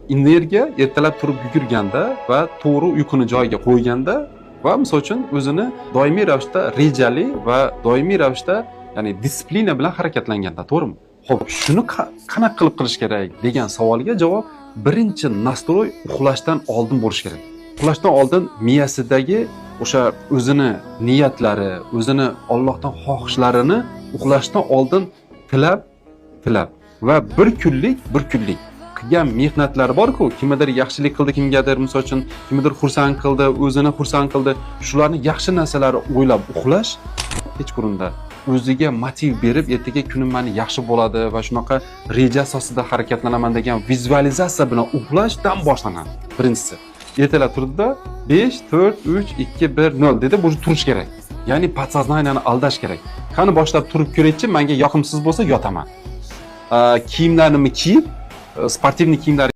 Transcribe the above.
energiya ertalab turib yugurganda va to'g'ri uyquni joyiga qo'yganda va misol uchun o'zini doimiy ravishda rejali va doimiy ravishda ya'ni disiplina bilan harakatlanganda, to'g'rimi? Xo'p, shuni qanaqa qilib qilish kerak degan savolga javob birinchi nastroy uxlashdan oldin bo'lishi kerak. Uxlashdan oldin miyasidagi o'sha o'zini niyatlari, o'zini Allohdan xohishlarini uxlashdan oldin tilab va bir kunlik qilgan mehnatlari bor-ku, kimdir yaxshilik qildi, kimgadir misol uchun kimdir xursand qildi, o'zini xursand qildi. Shularni yaxshi narsalari o'ylab uxlash kechqurunda o'ziga motiv berib, ertaga kunim meni yaxshi bo'ladi va shunaqa reja asosida harakatlanaman degan vizualizatsiya bilan uxlashdan boshlanadi. Birinchisi, ertalab turdida 5 4 3 2 1 0 dedi, bu turish kerak. Ya'ni podsoznaniyani aldash kerak. Qani boshlab turib ko'raychi, menga yoqimsiz bo'lsa yotaman. Kiyimlarimni kiyib, sportivniy kiyimlar